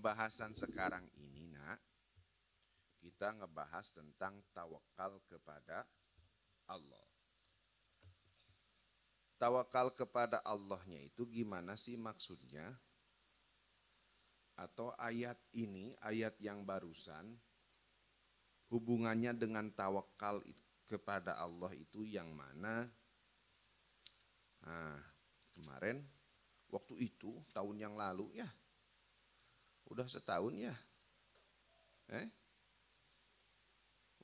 Pembahasan sekarang ini, nak, kita ngebahas tentang tawakal kepada Allah. Tawakal kepada Allahnya itu gimana sih maksudnya? Atau ayat ini, ayat yang barusan, hubungannya dengan tawakal kepada Allah itu yang mana? Nah, kemarin, waktu itu, tahun yang lalu ya, udah setahun ya.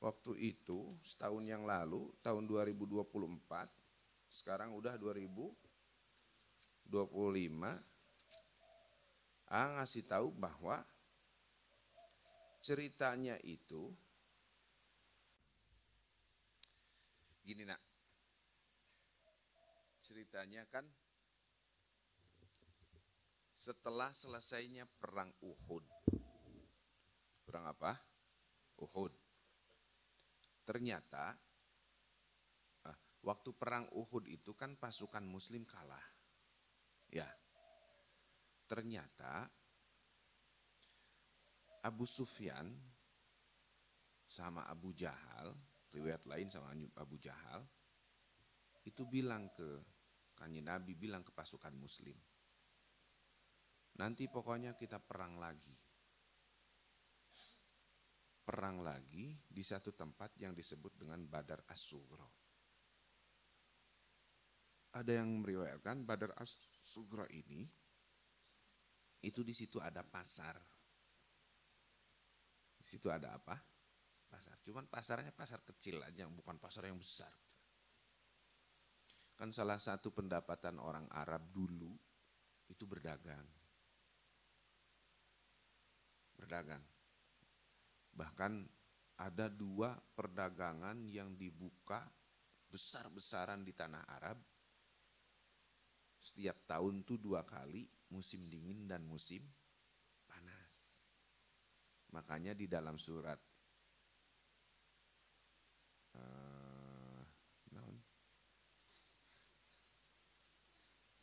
Waktu itu setahun yang lalu, tahun 2024, sekarang udah 2025, ngasih tahu bahwa ceritanya itu gini, nak. Ceritanya kan setelah selesainya perang Uhud. Perang apa? Uhud. Ternyata waktu perang Uhud itu kan pasukan muslim kalah. Ya. Ternyata Abu Sufyan sama Abu Jahal, riwayat lain sama Abu Jahal, itu bilang ke Kanjeng Nabi, bilang ke pasukan muslim, nanti pokoknya kita perang lagi. Perang lagi di satu tempat yang disebut dengan Badar As-Sughra. Ada yang meriwayatkan Badar As-Sughra ini, itu di situ ada pasar. Di situ ada apa? Pasar. Cuman pasarnya pasar kecil aja, bukan pasar yang besar. Kan salah satu pendapatan orang Arab dulu itu berdagang. Berdagang. Bahkan ada 2 perdagangan yang dibuka besar-besaran di tanah Arab. Setiap tahun tuh 2 kali, musim dingin dan musim panas. Makanya di dalam surat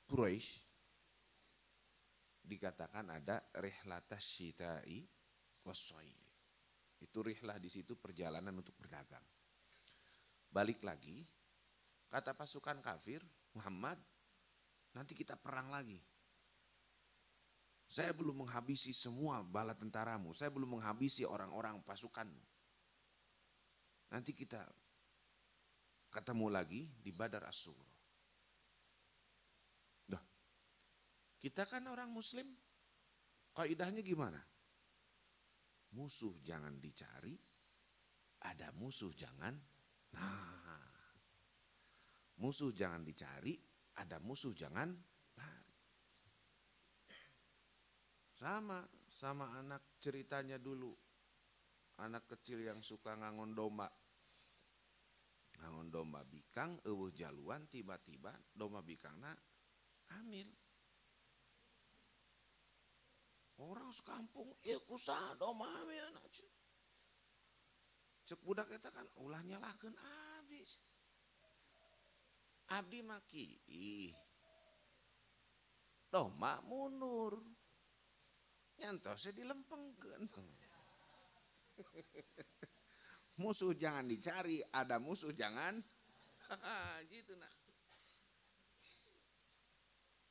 Quraisy dikatakan ada rihlatas syita'i was-shayf. Itu rihlah di situ perjalanan untuk berdagang. Balik lagi, kata pasukan kafir, Muhammad, nanti kita perang lagi. Saya belum menghabisi semua bala tentaramu, saya belum menghabisi orang-orang pasukanmu. Nanti kita ketemu lagi di Badar As-Sughra. Dah, kita kan orang muslim, kaidahnya gimana? Musuh jangan dicari, ada musuh jangan. Musuh jangan dicari, ada musuh jangan lari. Sama anak ceritanya dulu. Anak kecil yang suka ngangon domba. Ngangon domba bikang, eueuh jaluan, tiba-tiba domba bikangna hamil. Orang sekampung, kusaha domba hamil. Cek budak eta kan ulah nyalahkeun abdi. Abdi maki, domba mundur. Nyantosnya dilempengkeun. Musuh jangan dicari, ada musuh jangan. Gitu nak.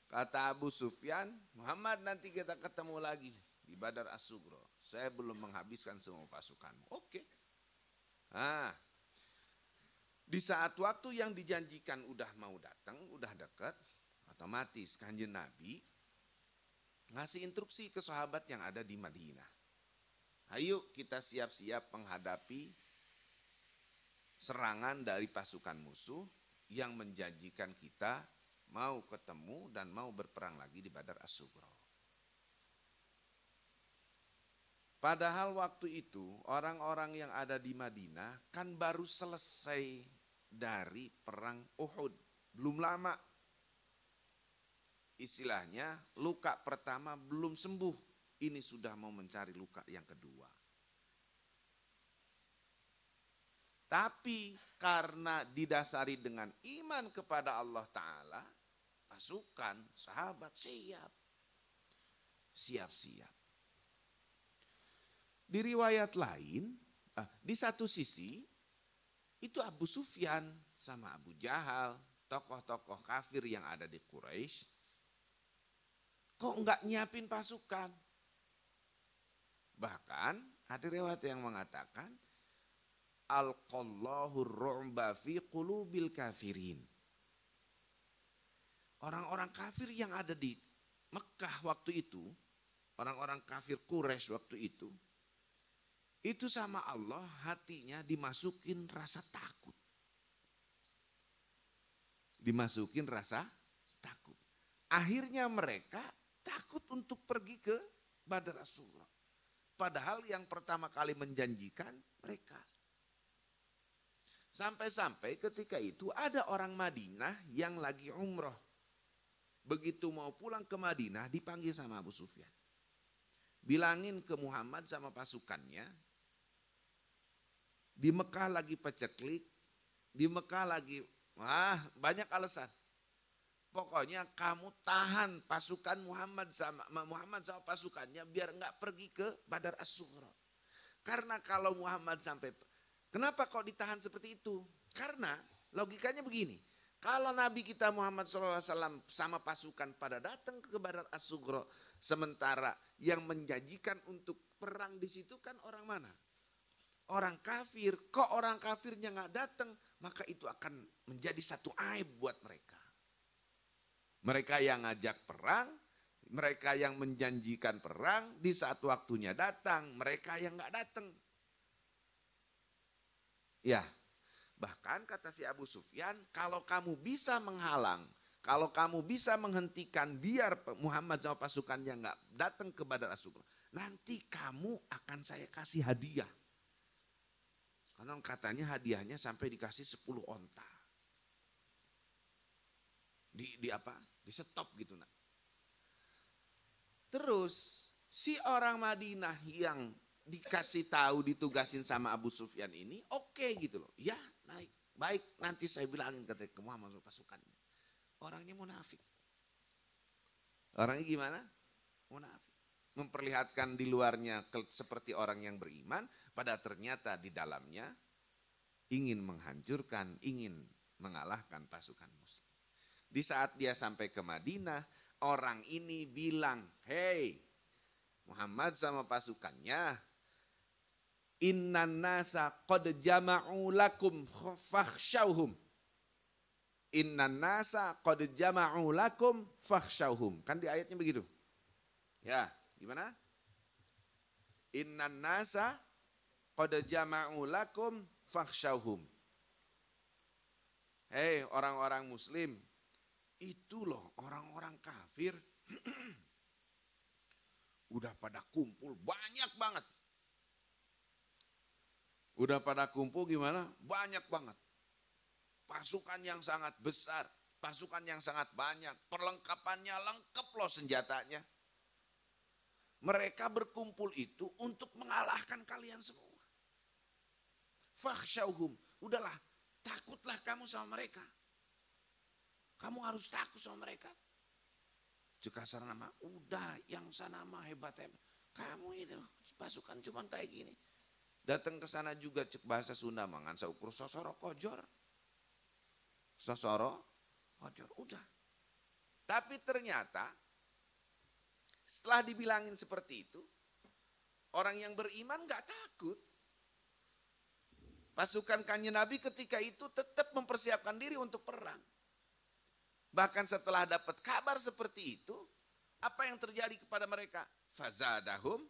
Kata Abu Sufyan, Muhammad nanti kita ketemu lagi di Badar As-Sughra. Saya belum menghabiskan semua pasukanmu. Oke. Di saat waktu yang dijanjikan udah mau datang, udah dekat, otomatis Kanjeng Nabi ngasih instruksi ke sahabat yang ada di Madinah. Ayo kita siap-siap menghadapi serangan dari pasukan musuh yang menjanjikan kita mau ketemu dan mau berperang lagi di Badar As-Sughra. Padahal waktu itu orang-orang yang ada di Madinah kan baru selesai dari perang Uhud. Belum lama. Istilahnya luka pertama belum sembuh. Ini sudah mau mencari luka yang kedua. Tapi karena didasari dengan iman kepada Allah Ta'ala, pasukan, sahabat siap. Siap-siap. Di riwayat lain, di satu sisi itu Abu Sufyan sama Abu Jahal, tokoh-tokoh kafir yang ada di Quraisy, kok enggak nyiapin pasukan? Bahkan ada riwayat yang mengatakan, alqallahu ru'ba fi qulubil kafirin. Orang-orang kafir yang ada di Mekah waktu itu, orang-orang kafir Quraisy waktu itu sama Allah hatinya dimasukin rasa takut. Dimasukin rasa takut. Akhirnya mereka takut untuk pergi ke Badar As-Sughra. Padahal yang pertama kali menjanjikan mereka. Sampai-sampai ketika itu ada orang Madinah yang lagi umroh. Begitu mau pulang ke Madinah dipanggil sama Abu Sufyan. Bilangin ke Muhammad sama pasukannya, di Mekah lagi peceklik, di Mekah lagi banyak alasan. Pokoknya kamu tahan pasukan Muhammad sama pasukannya biar enggak pergi ke Badar As-Sughra. Karena kalau Muhammad sampai, kenapa kok ditahan seperti itu? Karena logikanya begini, kalau Nabi kita Muhammad SAW sama pasukan pada datang ke Badar As-Sughra, sementara yang menjanjikan untuk perang di situ kan orang mana? Orang kafir. Kok orang kafirnya nggak datang, maka itu akan menjadi satu aib buat mereka. Mereka yang ngajak perang, mereka yang menjanjikan perang, di saat waktunya datang, mereka yang nggak datang. Ya, bahkan kata si Abu Sufyan, kalau kamu bisa menghalang, kalau kamu bisa menghentikan biar Muhammad sama pasukannya nggak datang ke Badar As-Sughra, nanti kamu akan saya kasih hadiah. Karena katanya hadiahnya sampai dikasih 10 onta. Di apa? Di stop gitu nak. Terus si orang Madinah yang dikasih tahu ditugasin sama Abu Sufyan ini oke gitu loh. Ya baik nanti saya bilangin ke Muhammad pasukannya. Orangnya munafik. Orangnya gimana? Munafik. Memperlihatkan di luarnya seperti orang yang beriman, pada ternyata di dalamnya ingin menghancurkan, ingin mengalahkan pasukan muslim. Di saat dia sampai ke Madinah, orang ini bilang, "Hei, Muhammad sama pasukannya, innan nasa qad jama'u lakum fakhshawhum." Innan nasa qad jama'u lakum fakhshawhum. Kan di ayatnya begitu. Ya, gimana? Innan nasa qad jama'u lakum fakhshawhum. Hei orang-orang muslim, itu loh orang-orang kafir udah pada kumpul banyak banget. Udah pada kumpul gimana? Banyak banget. Pasukan yang sangat besar, pasukan yang sangat banyak, perlengkapannya lengkap loh senjatanya. Mereka berkumpul itu untuk mengalahkan kalian semua. Fakhshawhum, udahlah, takutlah kamu sama mereka. Kamu harus takut sama mereka. Juga nama, udah yang sana mah hebat. Kamu ini pasukan cuma kayak gini. Datang ke sana juga cek bahasa Sunda mangan saukur sosoro kojor. Sosoro kojor, udah. Tapi ternyata setelah dibilangin seperti itu, orang yang beriman gak takut. Pasukan Kanjeng Nabi ketika itu tetap mempersiapkan diri untuk perang. Bahkan setelah dapat kabar seperti itu, apa yang terjadi kepada mereka? Fazadahum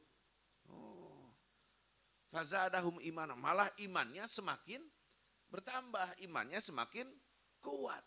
iman. Malah imannya semakin bertambah, imannya semakin kuat.